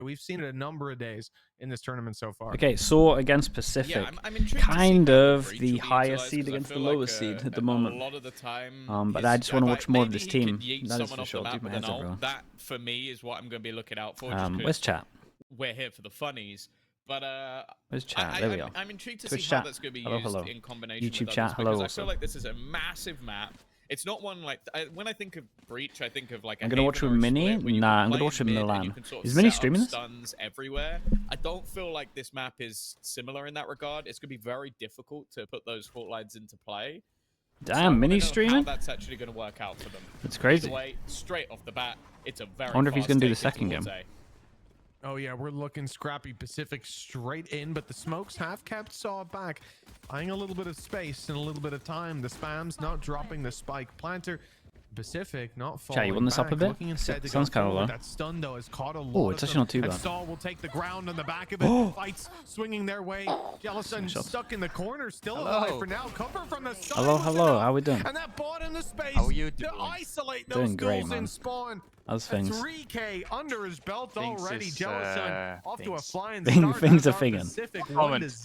We've seen it a number of days in this tournament so far. Okay, Saw against Pacific. Yeah, I'm intrigued kind to see of Breach the will be higher utilised, seed 'cause I against the feel lower seed at the moment. A lot of the time, But I just want to watch more of this team. Yeet That is someone for off sure. the map Dude, my with an head's ult. everywhere. That for me is what I'm going to be looking out for. Where's chat? We're here for the funnies. But where's chat? There we go. I'm intrigued to Twitch see chat. how that's going to be Hello, used hello. in combination YouTube with chat. others, Hello. because I Also. feel like this is a massive map. It's not one like when I think of Breach, I think of like. I'm gonna watch with Mini. Nah, I'm gonna watch with Milan. Is Mini streaming this? Stuns everywhere. I don't feel like this map is similar in that regard. It's gonna be very difficult to put those fault lines into play. Damn, Mini streaming. How that's actually gonna work out for them. It's crazy. Either way, straight off the bat, it's a very. I wonder if he's gonna do the second game. Oh yeah, we're looking scrappy. Pacific straight in, but the smokes have kept Saw back, buying a little bit of space and a little bit of time. The spam's not dropping the spike planter. Pacific not falling Chat, you want this back, up a bit? looking instead to Sounds go kind of low. forward. That stun though has caught a lot. Oh, it's actually not too bad. And Saw will take the ground on the back of it. Fights swinging their way. Jellison stuck in the corner, still alive for now. Cover from the side. Hello. How we doing? And that bought in the space to isolate those Doing great, duels man. in spawn. How's things? 3K under his belt already. Jellison off to a flying Things start. are finging.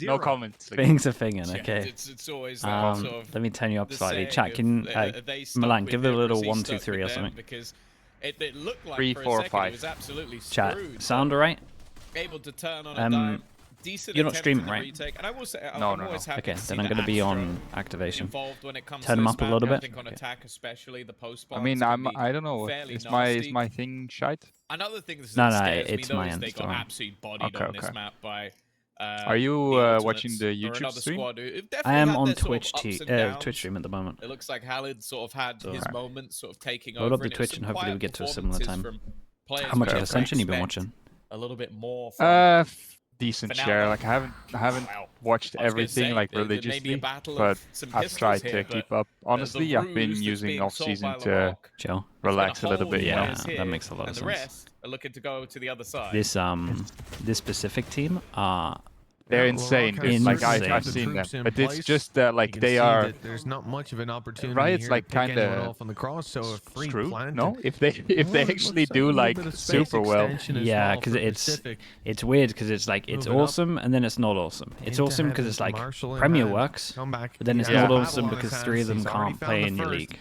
No comments. Things are finging. Okay. It's always that sort of let me turn you up the slightly. saying Chat, can of, they stuck Milan with give it a him, little was he 1, 2, stuck 3 or with them? something? Because it looked like 3, for 4, a second 5. it was absolutely Chat, screwed. sound alright? Able to turn on a dime. Decent you're not attempt streaming, in the right? retake. And I will say, No. I'm always happy Okay, to see then I'm the gonna be Astro on activation. involved when it comes Turn to them this up a map. little I bit. think on attack, especially the post. I mean, I don't know. Is my thing shite? Another thing that No, scares me it's though my is end, they got sorry. absolutely bodied on this map by. Are you watching the YouTube stream? I am on Twitch stream at the moment. It looks like Halid sort of had his moments, sort of taking Load over. up the Twitch and hopefully we get to a similar time. How much Ascension you been watching? A little bit more. Decent share. Like I haven't watched everything like religiously, but I've tried to keep up. Honestly, I've been using off season to relax a little bit. Yeah, that makes a lot of sense. The rest are looking to go to the other side. This specific team they're insane. Like I've seen them, but it's just that like they are. There's not much of an opportunity. Riot's like kind of screwed. No, if they actually do like super well. Yeah, because it's weird because it's like it's awesome and then it's not awesome. It's awesome because it's like Premier works, but then it's not awesome because 3 of them can't play in your league.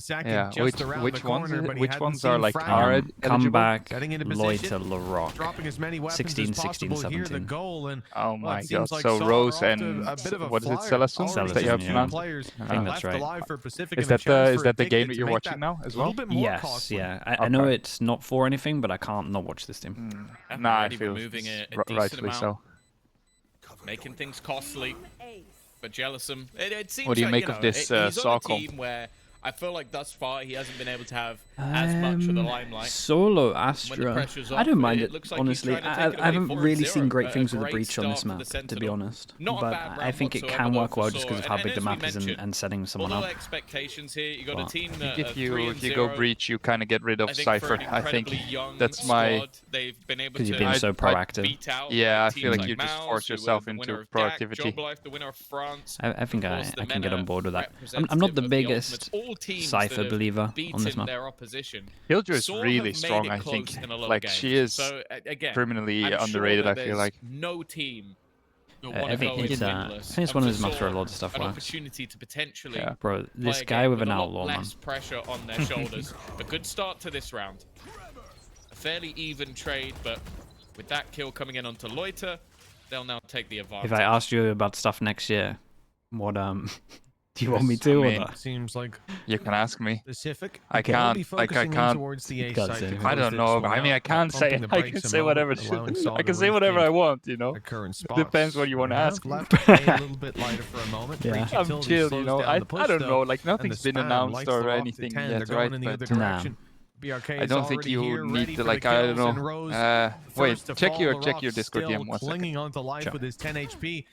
Yeah, which ones are like are Comeback, Loiter, Larocque, dropping as many weapons 16, as 16, possible here. The 17. goal and oh my god! like So Saw Rose are off and to a bit of a what is it, flyer. Celasun that you have pronounced? Players I think that's right. for Pacific Is and a chance for that the game Addicted that to you're make watching that now as a well? little bit more Yes, costly. yeah. I know it's not for anything, but I can't not watch this team. Nah, I feel rightfully so. Making things costly, but Jellison. It seems what do you like, make of this he's Saw on a comp? team where I feel like thus far he hasn't been able to have as much of the limelight. Solo Astra. Off, I don't mind it, looks like honestly. I haven't really seen great things with the Breach on this map, to be honest. But I think it can work well just because of how big the map is and setting someone up. Expectations here. You got a team if you go Breach, you kind of get rid of Cypher. I think that's my. Because you've been so proactive. Yeah, I feel like you just force yourself into proactivity. I think I can get on board with that. I'm not the biggest Cypher believer on this map. Killjoy is really strong, I think. Like, she is criminally underrated, I feel like. No team. I think it's one of those maps where a lot of stuff works. Yeah. Bro, this guy with an outlaw, man. Less pressure on their shoulders. A good start to this round. A fairly even trade, but with that kill coming in onto Loiter, they'll now take the advantage. If I asked you about stuff next year, what do you want me to? I mean, seems like you can ask me. Specific. I can't. Like I can't. I don't know. I mean, I can't say. I can say whatever. I can say whatever I want. You know. Depends what you want to ask. A little bit lighter for a moment. Yeah. I'm chill. You know. I don't know. Like nothing's been announced or anything yet, right? But I don't think you need to. Like I don't know. Wait. Check your Discord DM one second. Clinging onto life with his 10 HP.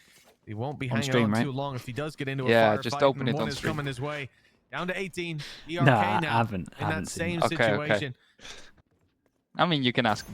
He won't be hanging stream, on too long if he does get into a firefight. Just open it one on is stream. coming his way. Down to 18. No, I haven't same okay, situation. I mean, you can ask.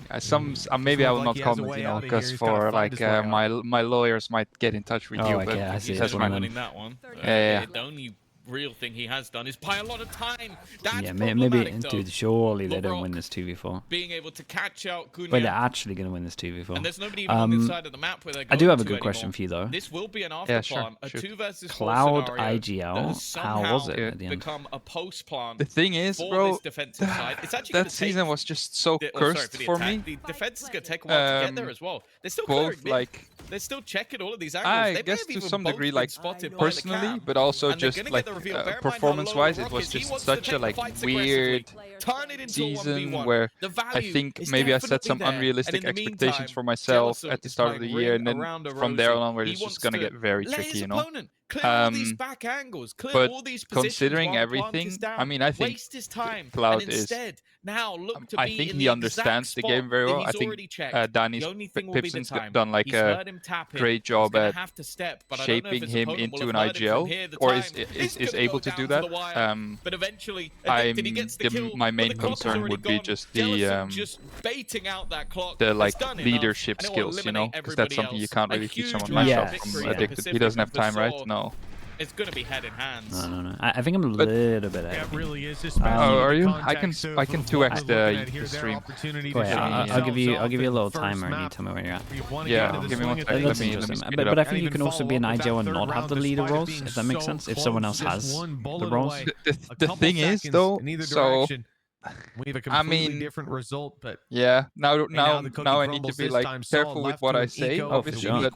Maybe I will not comment, you know, because for like my lawyers might get in touch with you. Okay, I see. That's one. That one. Yeah. It only real thing he has done is buy a lot of time. That's yeah, maybe, though. dude, surely they don't LeBrock win this 2v4. being able to catch out Gunya. Wait, they're actually going to win this 2v4. And there's nobody even on this side of the map where they're going I do have a to good anymore. question for you, though. This will be an after plan, a 2 versus 4 Cloud scenario IGL, how was it at the end? become a post plan. The thing is, for bro, this defensive side. It's actually that season was just so cursed for me. The defense is going to take a while to get there as well. They're still both like they're still checking all of these angles. I they guess to some degree, like personally, but also just like performance-wise, it was just such a like weird season where I think maybe I set some unrealistic expectations for myself at the start of the year, and then from there on, where it's just gonna get very tricky, you know. Clear all these back angles, clear but all these positions considering while everything, Plant is down. I mean, I think waste his time. Cloud and is. instead, now look to I be think in he the understands the exact game very well. spot I that think he's already checked. Danny's The only thing will be the Pipson's time. done like He's a heard him tap in. great job He's at have to step, but shaping his him opponent will into an have heard him from IGL, here. The or time is able to do that. But eventually, I think that he gets the kill, my but main the clock is concern already would be gone. just Jealousy the just baiting out that clock. the like It's done leadership enough, and it will skills, you know, eliminate because that's something everybody you can't else. really A teach huge someone round of myself. victory I'm for addicted. He Pacific doesn't have and for time, right? Saw. No. It's going to be head in hands. No. I think I'm a little bit ahead. Yeah, it really is. Oh, are you? I can 2x the stream. Go ahead. I'll give you a little timer, and you tell me where you're at. Yeah, give me one second. Let me speed it up. But I think you can also be an IGL and not have the leader roles, if that makes sense. If someone else has the roles. The thing is, though, so we have a completely different result, but yeah, now I need to be like careful with what I say, obviously. But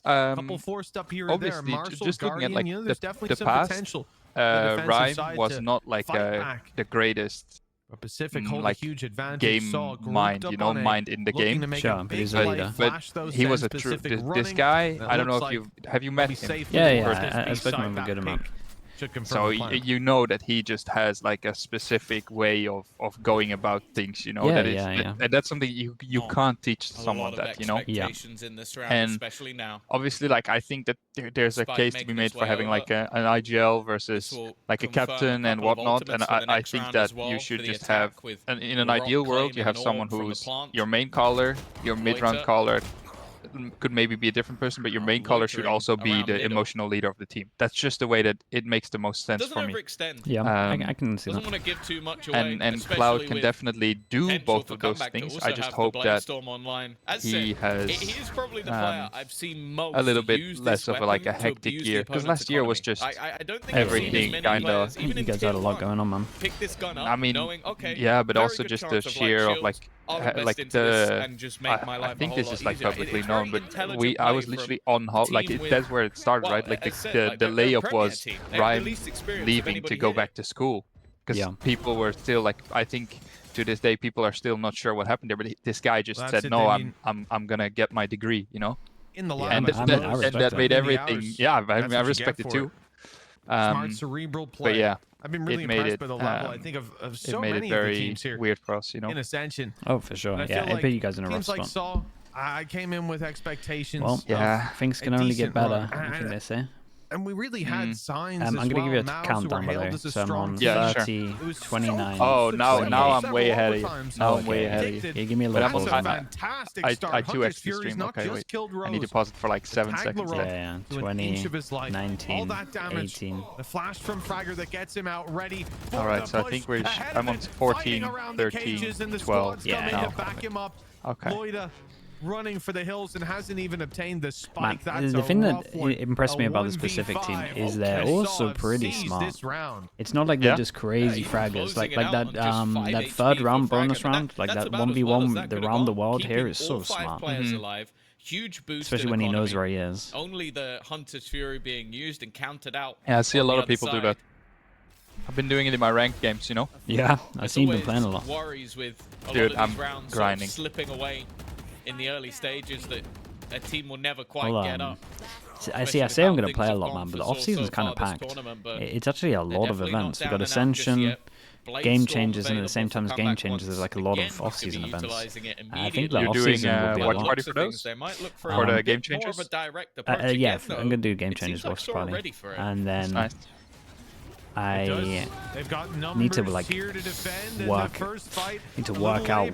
couple forced up here and there. obviously, just looking at like there's definitely the some past, potential. Rhyme was not like the greatest Pacific hold like a huge advantage. game mind, you know, mind in the game. Sure, but he's a leader. But he was a true. This guy, I don't know if have you met him? Yeah, I spoke to him a good amount. So you know that he just has like a specific way of going about things, you know. And that's something you can't teach someone that, you know. In this round, and especially now. Obviously, like I think that there's a case to be made for having like an IGL versus like a captain and whatnot. And I think that you should just have, in an ideal world, you have someone who's your main caller, your mid-round caller. Could maybe be a different person, but your main caller should also be the emotional leader of the team. That's just the way that it makes the most sense for me. Yeah, I can see that. Want to give too much away, and Cloud can definitely do both of those things. I just hope that he has is probably the player I've seen most a little bit less of a hectic year, because last year was just everything kind of. You guys had a lot going on, man. Pick this gun up, I mean, yeah, but also just the sheer of like I think this is like publicly known, but I was literally on hop, like that's where it started, right? Like the layup was Ryan leaving to go back to school, because people were still like, I think to this day people are still not sure what happened there, but this guy just said, no, I'm gonna get my degree, you know. In the lab, and that made everything. Yeah, I respect it too. Smart cerebral play. But yeah, I've been really impressed by the level. I think of so many of the teams here. Weird for us, you know. In Ascension. Oh, for sure. Yeah, I put you guys in a rough spot. Like Saw, I came in with expectations. Well, yeah, things can only get better. I think they say. And we really had signs. I'm going to give you a countdown, by the way. So I'm on 30, 29. Oh, now I'm way ahead of you. Now I'm way ahead of you. Yeah, give me a little pause. I 2x the stream. Okay, wait. I need to pause it for like 7 seconds. Yeah. 20, 19, 18. The flash from Fragger that gets him out ready. All right, so I think I'm on 14, 13, 12. Yeah, now. Okay. Running for the hills and hasn't even obtained the spike. The thing that impressed me about this Pacific team is they're also pretty smart. It's not like they're just crazy fraggers. Like that that third round bonus round, like that 1v1 the round the world here is so smart. Huge boost, especially when he knows where he is. Only the Hunter's Fury being used and counted out. Yeah, I see a lot of people do that. I've been doing it in my ranked games, you know. Yeah, I've seen them playing a lot. Worries with dude, I'm grinding. Slipping away in the early stages that a team will never quite get up. I say I'm going to play a lot, man, but the off-season's kind of packed. It's actually a lot of events. We've got Ascension, Game Changers, and at the same time as Game Changers, there's like a lot of off-season events. I think the off-season will be a lot. Party for those? For the Game Changers? Yeah, I'm going to to do Game Changers watch party. And then I need to like work out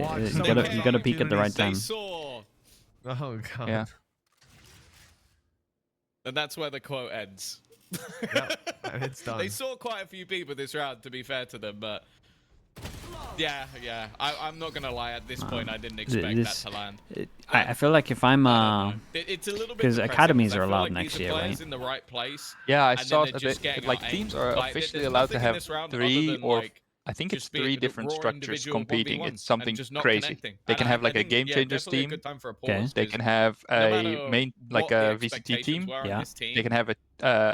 watch. You gotta peek at the right time. They saw. Oh god. Yeah. And that's where the quote ends. Yep, and it's done. They saw quite a few people this round, to be fair to them, but Yeah. I'm not gonna lie. At this point, I didn't expect that to land. I feel like if I'm it's a little bit because academies are allowed next year, right? In the right place. Yeah, I saw that like teams are officially allowed to have 3 or I think it's 3 different structures competing. It's something crazy. They can have like a game changers team. They can have a main like a VCT team. Yeah. They can have a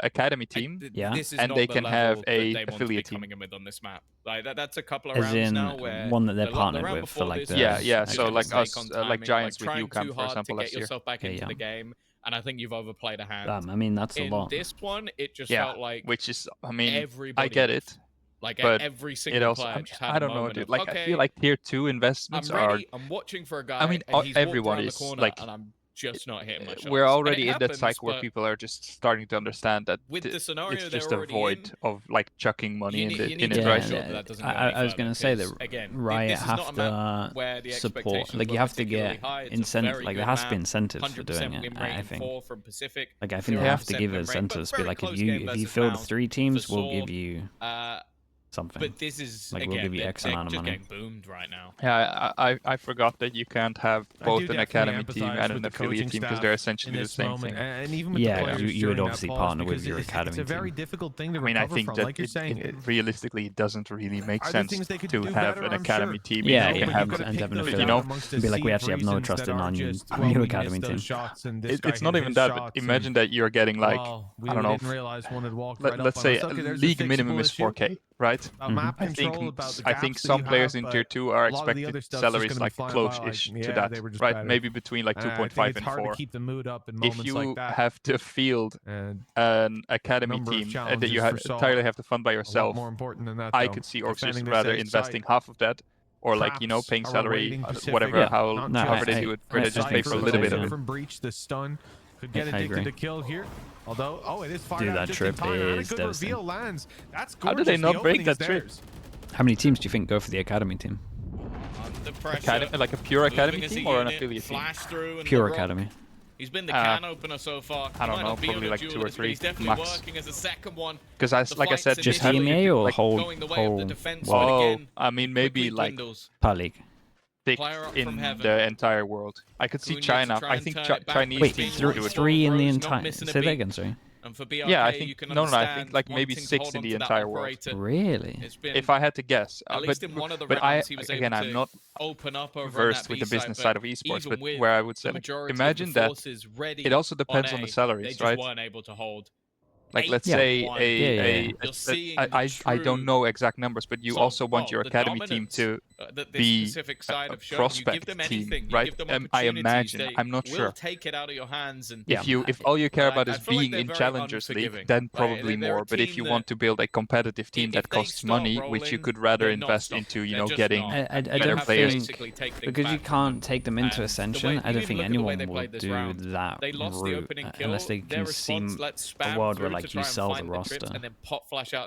academy team. Yeah. And they can have a affiliate team. Coming in with on this map. Like that's a couple of As rounds in now where one that they're partnered with for like the yeah. So like us, timing, like Giants with trying UCAM, too for hard example, to last get year. yourself back into the game, and I think you've overplayed a hand. I mean, that's a lot. In this one, it just felt like which is, I mean, everybody I get it. Like but every it single also, player just had I don't know, dude. Like I feel like tier 2 investments I'm ready. I'm watching for a guy. I mean, and he's everyone walked around is the corner, like, and I'm just not hitting my shots. we're already in happens, that cycle where people are just starting to understand that with the scenario it's just a void of like chucking money in it, yeah, right? I was going to say that again, Riot have to support, like you have to get incentive, like there has to be incentives for doing it. I think, like I think they have to give incentives. Be like if you field 3 teams, we'll give you something. But this is like again, we'll give you X amount of money. Getting boomed right now. Yeah, I forgot that you can't have both an academy team and an affiliate team because they're essentially the same thing. And even with yeah, you would obviously partner with your academy team. It's a very difficult thing to I mean, I think that like you're saying. it realistically doesn't really make sense to have an academy team. Yeah, you have and have an affiliate. Be like, we actually have no trust in our new academy team. It's not even that, but imagine that you're getting like, I don't know, let's say league minimum is 4K. Right? I think some players in tier 2 are expected salaries like close-ish to that, right? Maybe between like 2.5 and 4. If you have to field an academy team that you entirely have to fund by yourself, I could see orgs just rather investing half of that, or like, you know, paying salary, whatever, however they do it, where they just pay for a little bit of it. Could get addicted to kill here. Although, it is fired dude, out that just trip in time. And a is good devastating. reveal lands. That's How did they not break that trip? How many teams do you think go for the academy team? Like a pure academy team or an affiliate team? Pure academy. He's been the can opener so far. I don't know, probably like 2 or 3 he's definitely max. working as a second one. Because like I said, just EMEA or like, whole I mean, maybe like per league. In the entire world. I could see China. I think Chinese teams would do it. 3 in the entire. Say that again, sorry. Yeah, I think I think like maybe 6 in the entire world. Really? If I had to guess, but I'm not open up versed with the business side of esports, but where I would say, like, imagine that it also depends on the salaries, right? Like let's say I don't know exact numbers, but you also want your academy team to be a prospect team, right? I imagine. I'm not sure. If all you care about is being in Challengers League, then probably more. But if you want to build a competitive team that costs money, which you could rather invest into, you know, getting better players. Because you can't take them into Ascension, I don't think anyone will do that route unless they can see a world where like you sell the roster.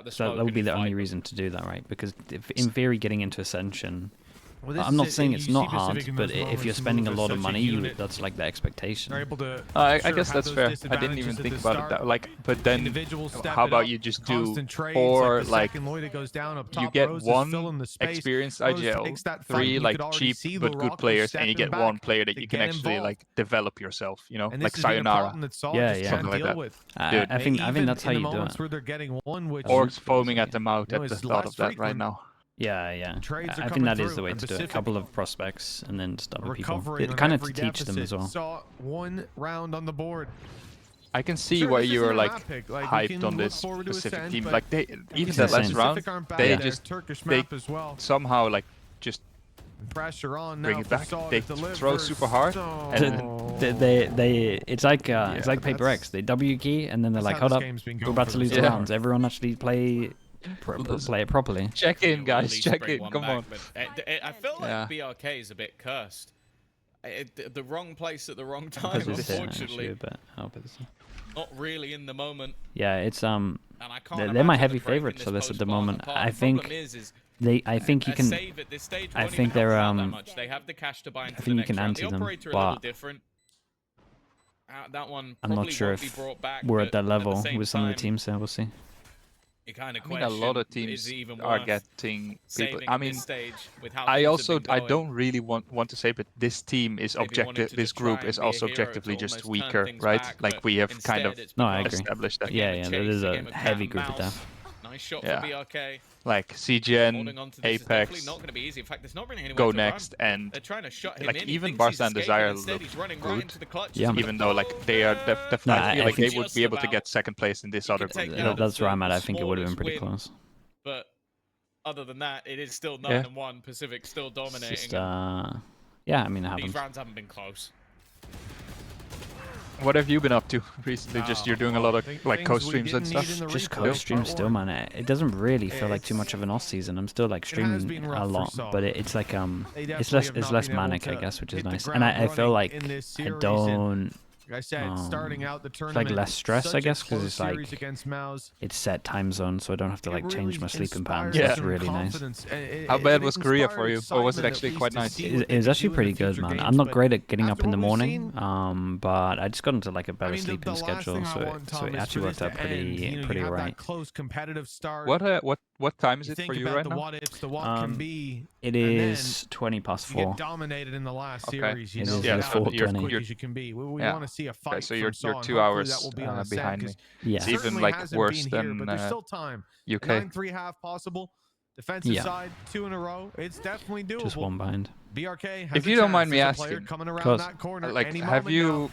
So that would be the only reason to do that, right? Because in theory, getting into Ascension, I'm not saying it's not hard, but if you're spending a lot of money, that's like the expectation. I guess that's fair. I didn't even think about it that like. But then, how about you just do 4 like you get 1 experienced IGL, 3 like cheap but good players, and you get 1 player that you can actually like develop yourself. You know, like Sayonara. Yeah, something like that. Dude, I think that's how you do it. Orcs foaming at the mouth at the thought of that right now. Yeah. I think that is the way to do it. A couple of prospects and then just other people. Kind of to teach them as well. Saw 1 round on the board. I can see why you are like hyped on this specific team. Like even that last round, they somehow like just pressure on bring it back. They throw super hard. It's like Paper X. They W key and then they're like, hold up, we're about to lose the rounds. Everyone actually play it properly. Check in, guys. Check in. Come on. I feel like BRK is a bit cursed. The wrong place at the wrong time, unfortunately. Not really in the moment. Yeah, it's they're my heavy favorites for this at the moment. I think you can. I think they're They have the cash to buy into I think you can anti them, but I'm not sure if we're at that level with some of the teams there. We'll see. kind of I mean, a lot of teams are getting people. I mean, I don't really want to say, but this team is objective. This group is also objectively just weaker, right? Like we have kind of established that. Yeah, that is a heavy group of death. Nice shot for BRK. Like CGN, Apex, not going to be easy. In fact, there's not really anywhere Go to Next, run. and they're trying to shut him like in. even Barca and Desire look good. Even though like they are definitely, I feel like they would be able to get second place in this other group. That's where I'm at. I think it would have been pretty close. But other than that, it is still 9-1. Pacific still dominating. Just, yeah, I mean, these rounds haven't been close. What have you been up to recently? Just you're doing a lot of like co-streams and stuff. Just co-streams still, man. It doesn't really feel like too much of an off season. I'm still like streaming a lot, but it's like it's less manic, I guess, which is nice. And I feel like I don't. Like I said, starting out the tournament, it's like less stress, I guess, because it's like it's set time zone, so I don't have to like change my sleeping patterns. Yeah, it's really nice. How bad was Korea for you, or was it actually quite nice? It was actually pretty good, man. I'm not great at getting up in the morning, but I just got into like a better sleeping schedule, so it actually worked out pretty right. What time is it for you right now? It is 20 past 4. Dominated in the last series, you know, as quick as you can be. We want to see a fight. Okay, so you're 2 hours behind me. Yeah, it's even like worse than UK. 9-3 half possible. Defensive side, 2 in a row. It's definitely doable. Just one behind. BRK has if you don't mind me asking, like have you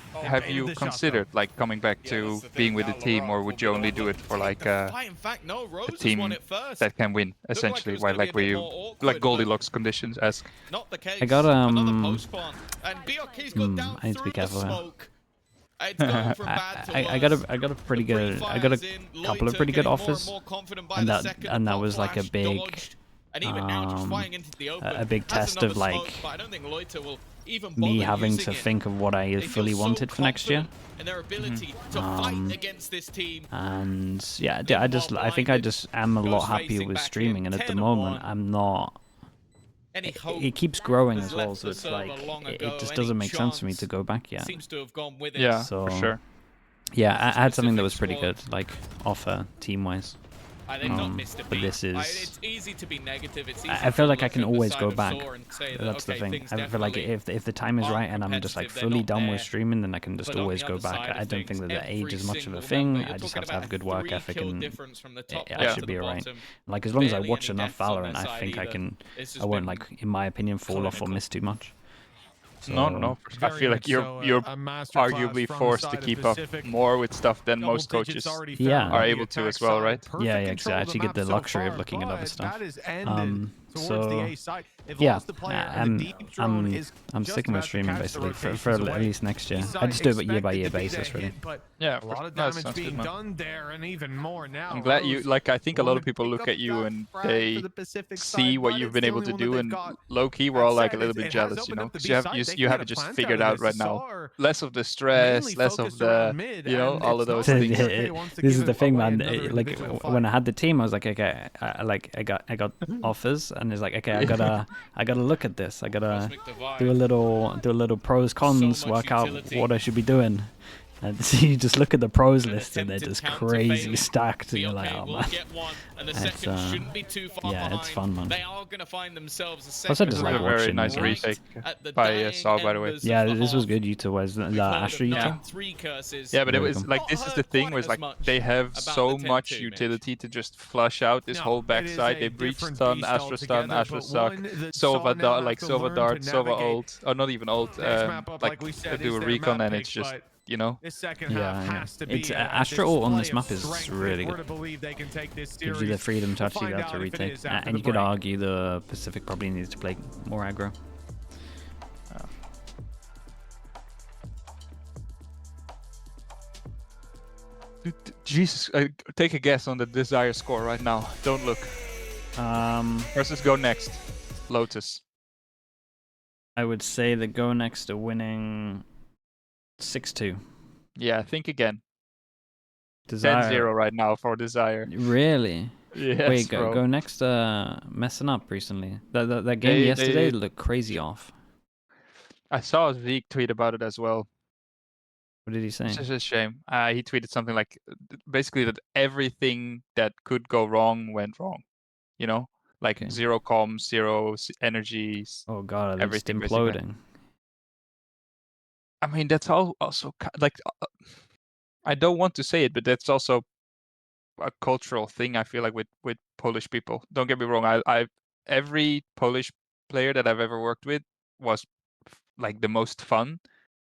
considered like coming back to being with the team, or would you only do it for like a team that can win essentially, while like where you like Goldilocks conditions esque? I got I need to be careful here. I got a pretty good, I got a couple of pretty good offers, and that was like a big a big test of like me having to think of what I fully wanted for next year. And yeah, I think I just am a lot happier with streaming, and at the moment I'm not. It keeps growing as well, so it's like it just doesn't make sense for me to go back yet. Yeah, so, for sure. Yeah, I had something that was pretty good, like offer team-wise. But this is. It's easy to be negative. It's easy I feel like I can always go back. That's the thing. I feel like if the time is right and I'm just like fully done with streaming, then I can just always go back. I don't think that the age is much of a thing. I just have to have good work ethic, and I should be alright. Like as long as I watch enough Valorant, I think I won't like, in my opinion, fall off or miss too much. So, no. I feel like you're arguably forced to keep up more with stuff than most coaches are able to as well, right? Yeah, exactly. I actually get the luxury of looking at other stuff. So yeah, I'm sticking with streaming basically for at least next year. I just do it year by year basis, really. Yeah, a lot of damage being done there, and even more now. I'm glad you like. I think a lot of people look at you and they see what you've been able to do, and low key we're all like a little bit jealous, you know, because you have it just figured out right now. Less of the stress, less of the all of those things. This is the thing, man. Like when I had the team, I was like, okay, I got offers, and it's like, okay, I gotta look at this. I gotta do a little pros cons, work out what I should be doing. And so you just look at the pros list, and they're just crazy stacked, and you're like, oh man. It's, yeah, it's fun, man. Also, just like watching. Very nice retake by Saw, by the way. Yeah, this was good. Yuta was the Astra Yuta. Yeah, but it was like, this is the thing, where it's like they have so much utility to just flush out this whole backside. They breach stun, Astra suck, Sova dart, Sova ult, or not even ult, like do a recon, and it's just, you know. It's Astra ult on this map is really good. Gives you the freedom to actually be able to retake. And you could argue the Pacific probably needs to play more aggro. Jesus, take a guess on the Desire score right now. Don't look. Versus Go Next, Lotus. I would say that Go Next are winning 6-2. Yeah, think again. Desire 10-0 right now for Desire. Really? Yes, wait, bro. Go Next messing up recently. That game yesterday looked crazy off. I saw Zeke tweet about it as well. What did he say? It's just a shame. He tweeted something like, basically that everything that could go wrong went wrong. You know, like Okay. zero comms, zero energies. Oh god, are they just everything basically. imploding? I mean, that's also like, I don't want to say it, but that's also a cultural thing. I feel like with Polish people. Don't get me wrong. Every Polish player that I've ever worked with was like the most fun.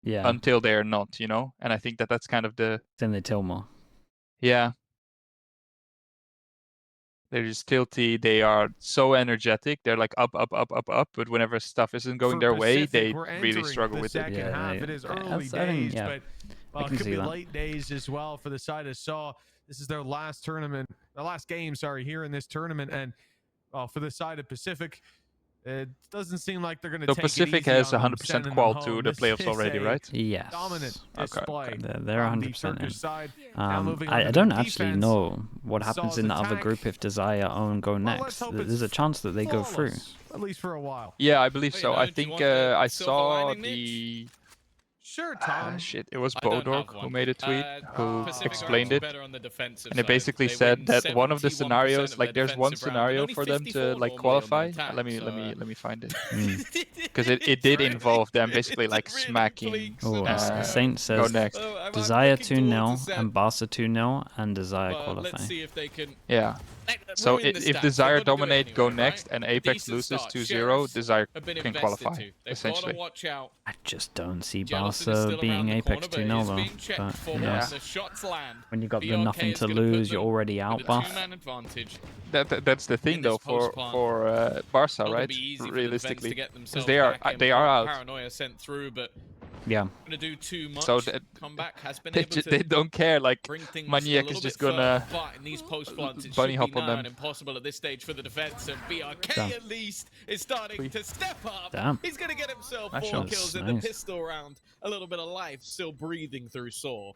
Yeah. Until they're not, you know. And I think that that's kind of the. Then they tell more. Yeah. They're just tilty. They are so energetic. They're like up. But whenever stuff isn't going their way, they really struggle with it. Yeah, half. It is early days, but it could be late days as well for the side of Saw. This is their last tournament, the last game, sorry, here in this tournament, and for the side of Pacific, it doesn't seem like they're going to take Pacific it easy has 100% qual to the playoffs already, right? Yes. Dominant display. They're 100% in. Side. I don't actually know what happens in the other group if Desire own go next. There's a chance that they go through. At least for a while. Yeah, I believe so. I think I saw the. Sure, Tom. Shit, it was Bodog who made a tweet who explained it, and it basically said that one of the scenarios, like there's one scenario for them to like qualify. Let me find it, because it did involve them basically like smacking. Saint says Desire 2-0 and Barca 2-0 and Desire qualify. Let's see if they can. Yeah. So if Desire dominate, go next, and Apex loses 2-0, Desire can qualify, essentially. I just don't see Barca beating Apex 2-0 though. But, yeah. When you got the nothing to lose, you're already out buff. That's the thing though for Barca, right? Realistically, because they are out. Paranoia sent through, but yeah. Gonna do too much. So comeback has been they don't care. Like Maniac is just gonna bunny hop on them. Impossible at this stage for the defense, and BRK at least is starting to step up. Damn. He's gonna get himself 4 kills in the pistol round. A little bit of life still breathing through Saw.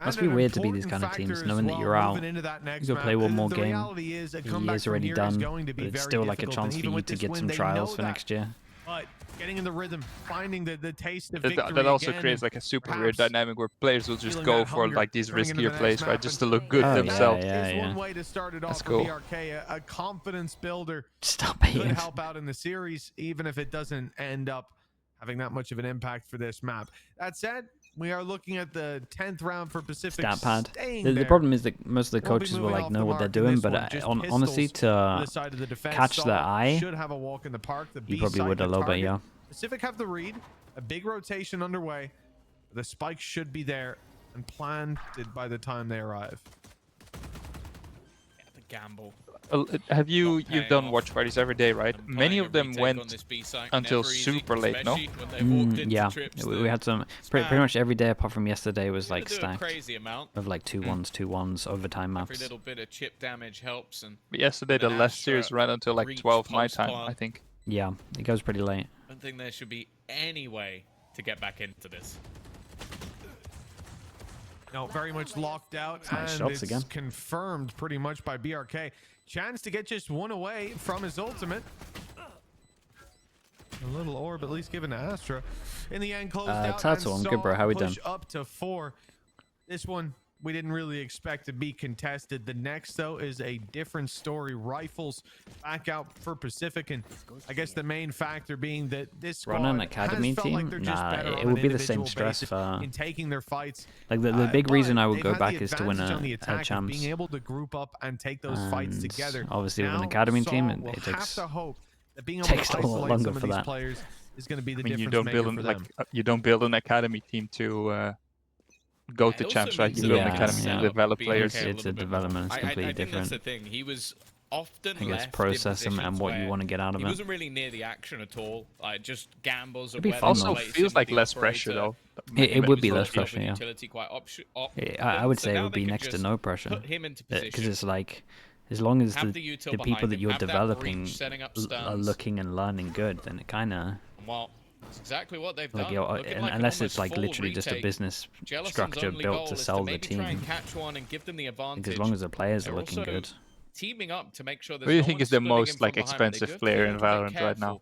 Must be weird to be these kind of teams, knowing that you're out. You go play one more game. The year's already done, but it's still like a chance for you to get some trials for next year. But getting in the rhythm, finding the taste of victory that also again, creates like a super weird dynamic where players will just go for like these riskier plays, right, just to look good themselves. Yeah. One way to start it off for BRK, a confidence builder. Stop could help out in the series, even if it doesn't end up having that much of an impact for this map. That said, we are looking at the 10th round for Pacific. Stat pad. The problem is that most of the coaches will like know what they're doing, but honestly, to catch their eye, should have a walk in the park. You probably would a little bit, yeah. Pacific have the read, a big rotation underway. The spike should be there and planted by the time they arrive. The gamble. Have you've done watch parties every day, right? Many of them went until super late, no? Yeah, we had some pretty much every day apart from yesterday was like stacked of like 2-1s, 2-1s overtime maps. Every little bit of chip damage helps. And but yesterday the last series ran until like 12 my time, I think. Yeah, it goes pretty late. I don't think there should be any way to get back into this. No, very much locked out, and it's confirmed pretty much by BRK. Chance to get just one away from his ultimate. A little orb at least given to Astra. In the end, closed out. Tatsu, I'm good, bro. How we done? Up to 4. This one we didn't really expect to be contested. The next, though, is a different story. Rifles back out for Pacific, and I guess the main factor being that this squad run an academy team. Like it would be the same stress for in taking their fights. Like the big reason I would go back is to win a champs. Being able to group up and take those fights together. Obviously, with an academy team, it takes a lot longer for that. Is going to be the difference you don't build you don't build an academy team to go to champs, right? You build an academy to develop players. It's a development. It's completely different. That's the thing. He was often I guess process and what you want to get out of it. He wasn't really near the action at all. Like just gambles. It also feels like less pressure though. It would be less pressure, yeah. I would say it now would be next to no pressure. Put him into position. Because it's like, as long as the people that you're developing are looking and learning good, then it kind of... Well, that's exactly what they've done. Unless it's like literally just a business structure built to sell the team. Because as long as the players are looking good. Teaming up to make sure who do you think is the most like expensive player in Valorant right now?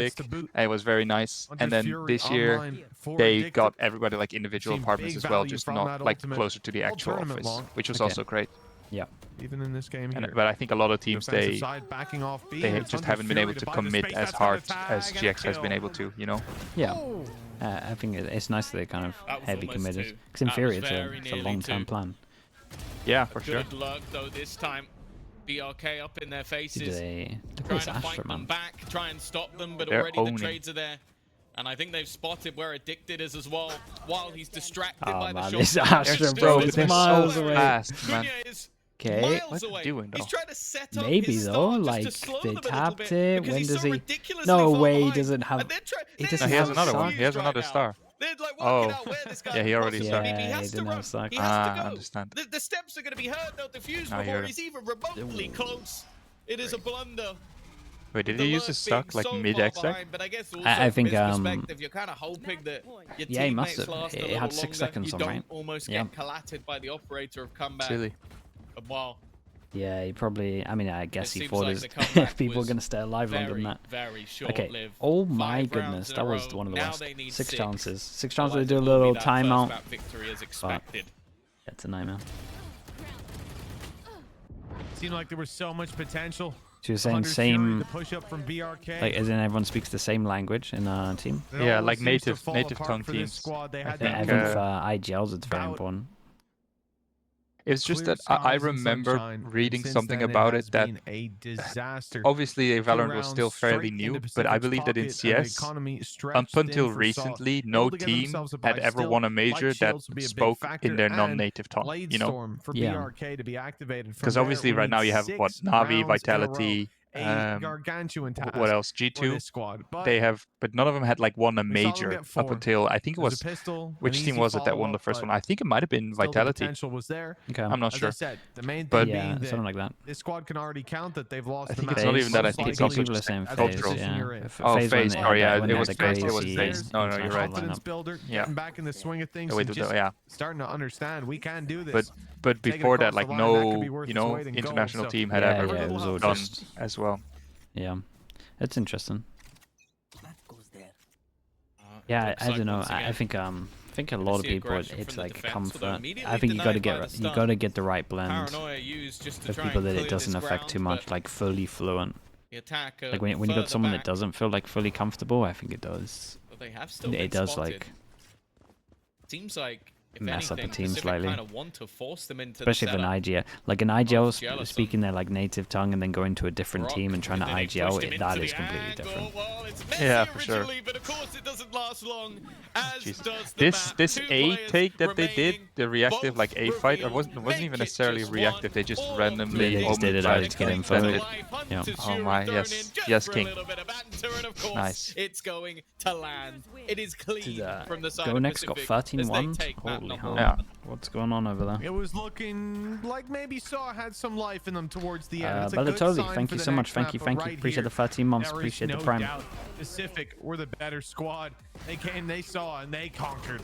music. It was very nice. And then then Fury this year online for they Addicted. got everybody like individual Seen apartments big as well, value just from not that like ultimate closer to the all actual tournament office, long. which was Okay. also great. Yeah. Even in this game here. But I think a lot of teams Defensive they side backing off B, they and just Thunder haven't been Fury able to buy the commit space. as That's gonna hard tag as and a GX has been kill. able to, you know. Yeah. Oh. I think it's nice that they're kind of That was heavy almost committed. two. Because in That theory, was very it's a nearly long-term two. plan. Yeah, for sure. Good luck though this time. BRK up in their Dude, faces. they look at Trying this to Astra, fight them man. back, try and stop them, but They're already owning. the trades are there. And I think they've spotted where Addicted is as well, while he's distracted Oh, by the man, shot. this They're Astra, still bro, this they're miles so away. fast, man. Cunha is Okay. miles What's he away. doing, He's though? trying to set up Maybe his though, star just like to slow they them a little tapped bit, it. because When he's does so he? ridiculously No far way, he behind. doesn't have. And they're He they're doesn't No, he has have another sun. one. He has confused another right now. star. They're like Oh. working out where this guy Yeah, he could already possibly said. be. He Yeah, has he to didn't run. have suck. He has Ah, to I go. understand. The steps are going to be heard. They'll defuse I before hear he's even remotely close. It is a blunder. Wait, did The he use lurk his suck being like so mid far exec? behind, but I guess also I think, from his perspective, you're kind of hoping that your Yeah, he must teammates have. last a It little had 6 longer. seconds You on, don't right? almost Yeah. get collated by the operator of comeback. Silly. Wow. Yeah, he probably. I mean, I guess he seems thought like his the comeback people were was gonna stay alive longer than Very, that. very Okay. short-lived. Oh my 5 goodness, rounds in that a was row. one of the Now worst. they need 6 six. chances. 6 chances to Otherwise do a it will be little that timeout. first map victory as expected. It's a nightmare. Seemed like there was so much potential. So you're saying Hunter Fury, same, the push up from BRK. like, as in everyone speaks the same language in our team? It Yeah, all like seems to native fall native apart tongue for this teams. squad. They I had think, I that think uh, for IGLs it's very bout important. It's just clear that I skies and remember sunshine, and reading since something then about has it that been a disaster. obviously 2 Valorant was still rounds fairly straight new, into but I Pacific's believe that in pocket, and the CS, economy up stretched thin until for Saw. recently, no Able to get team themselves a had buy. ever Still, won a light major that shields would be a big spoke factor, in their and non-native tongue, Blade you know? Storm for Yeah. BRK to be activated. Because obviously right now you have what, Navi, Vitality, a gargantuan task what else? for G2. this squad. But They have, but none of them had like won a we saw them major get up 4. until I think it There's was a pistol, which an team easy was it that won the follow-up, first but one? I think it might have been still the Vitality. potential was there. Okay. I'm not As I sure. said, the main But- thing Yeah, being something that like that. this squad can already count that they've lost I the think match. it's not Phase, even that. I Most think it's likely also people are just saying like phase, cultural. position yeah. you're in. F- Oh, phase when phase. they Oh, had yeah, that- when it they was had the phase. It crazy was phase. No, you're right. Confidence builder, Yeah. getting back in the swing of things, Oh, wait, and just yeah. starting to understand we can do this. But Take it before that, across the like line, that could no, be worth you its know, weight in gold, international so team had Yeah, ever yeah, it was all done just- as well. Yeah, it's interesting. Looks Yeah, I like don't know. once I again, think a lot of see people aggression it's from the like defense, comfort. although immediately I think you got to denied by get the you start. got to get the right blend Paranoia used just to for try people and that clear it doesn't this affect too ground, much, but like fully fluent. the attack, Like when you got further someone back, that doesn't feel like fully comfortable, I think it does. but they have still It been does spotted. like Seems like if mess up a anything, team Pacific slightly. kind of want to force them into especially the if an setup. IGL, like an IGL jealous of speaking their like native tongue and then going to a different Rock, team and trying to and then he IGL pushed him it, that into is the completely angle. different. Well, it's messy Yeah, for sure. originally, but of course it doesn't last long, as Jeez. does the This map. this 2 A players take that they did, remaining, the reactive both like A fight, it revealed. wasn't Make even it necessarily just reactive. They one just or randomly They just did it tried out to get to info. defend it. Yeah. Oh my, yes. Yes, King. Nice. Nice. It's going to land. It is clean from the side Go of next got Pacific as they 13-1. take map Holy number hell! 1. Yeah. What's going on over there? It was looking like maybe Saw had some life in them towards the end. It's a good Balotelli, sign thank for you the so much. next Thank map, you, but thank you. right Appreciate here, the 13 months. there is Appreciate the no prime. doubt Pacific were the better squad. They came, they saw, and they conquered.